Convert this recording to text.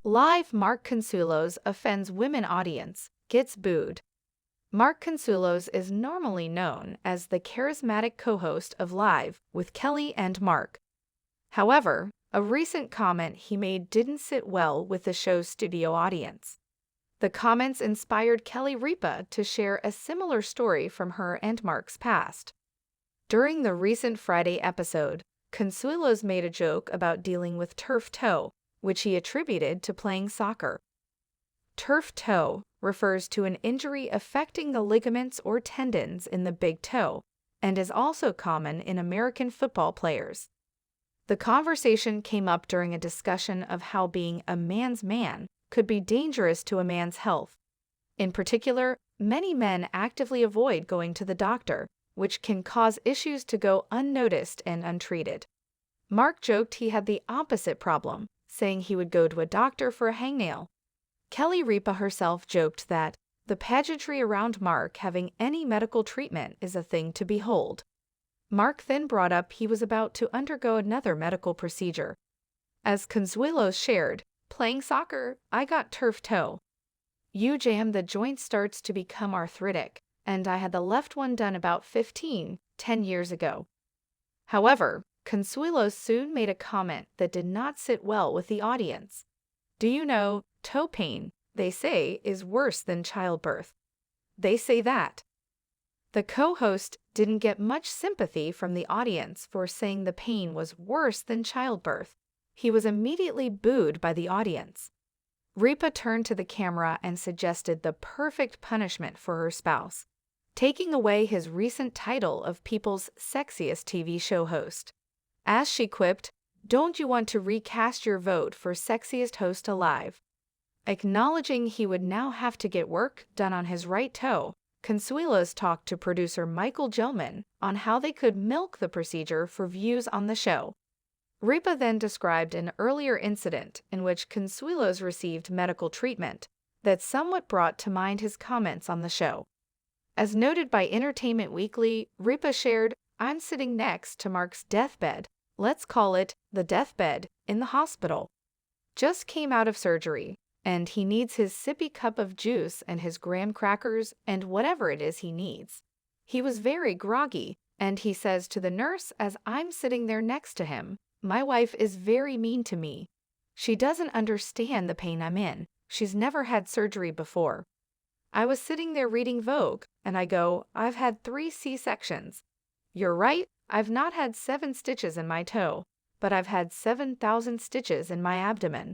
Live Mark Consuelos offends women audience, gets booed. Mark Consuelos is normally known as the charismatic co-host of Live with Kelly and Mark. However, a recent comment he made didn't sit well with the show's studio audience. The comments inspired Kelly Ripa to share a similar story from her and Mark's past. During the recent Friday episode, Consuelos made a joke about dealing with turf toe, which he attributed to playing soccer. Turf toe refers to an injury affecting the ligaments or tendons in the big toe and is also common in American football players. The conversation came up during a discussion of how being a man's man could be dangerous to a man's health. In particular, many men actively avoid going to the doctor, which can cause issues to go unnoticed and untreated. Mark joked he had the opposite problem, saying he would go to a doctor for a hangnail. Kelly Ripa herself joked that the pageantry around Mark having any medical treatment is a thing to behold. Mark then brought up he was about to undergo another medical procedure. As Consuelos shared, "Playing soccer, I got turf toe. You jam, the joint starts to become arthritic, and I had the left one done about 10 years ago." However, Consuelos soon made a comment that did not sit well with the audience. "Do you know, toe pain, they say, is worse than childbirth. They say that." The co-host didn't get much sympathy from the audience for saying the pain was worse than childbirth. He was immediately booed by the audience. Ripa turned to the camera and suggested the perfect punishment for her spouse, taking away his recent title of People's Sexiest TV show host. As she quipped, "Don't you want to recast your vote for Sexiest Host Alive?" Acknowledging he would now have to get work done on his right toe, Consuelos talked to producer Michael Gelman on how they could milk the procedure for views on the show. Ripa then described an earlier incident in which Consuelos received medical treatment that somewhat brought to mind his comments on the show. As noted by Entertainment Weekly, Ripa shared, "I'm sitting next to Mark's deathbed, let's call it the deathbed, in the hospital. Just came out of surgery, and he needs his sippy cup of juice and his graham crackers and whatever it is he needs. He was very groggy, and he says to the nurse as I'm sitting there next to him, 'My wife is very mean to me. She doesn't understand the pain I'm in. She's never had surgery before.' I was sitting there reading Vogue, and I go, 'I've had 3 C-sections. You're right, I've not had 7 stitches in my toe, but I've had 7,000 stitches in my abdomen.'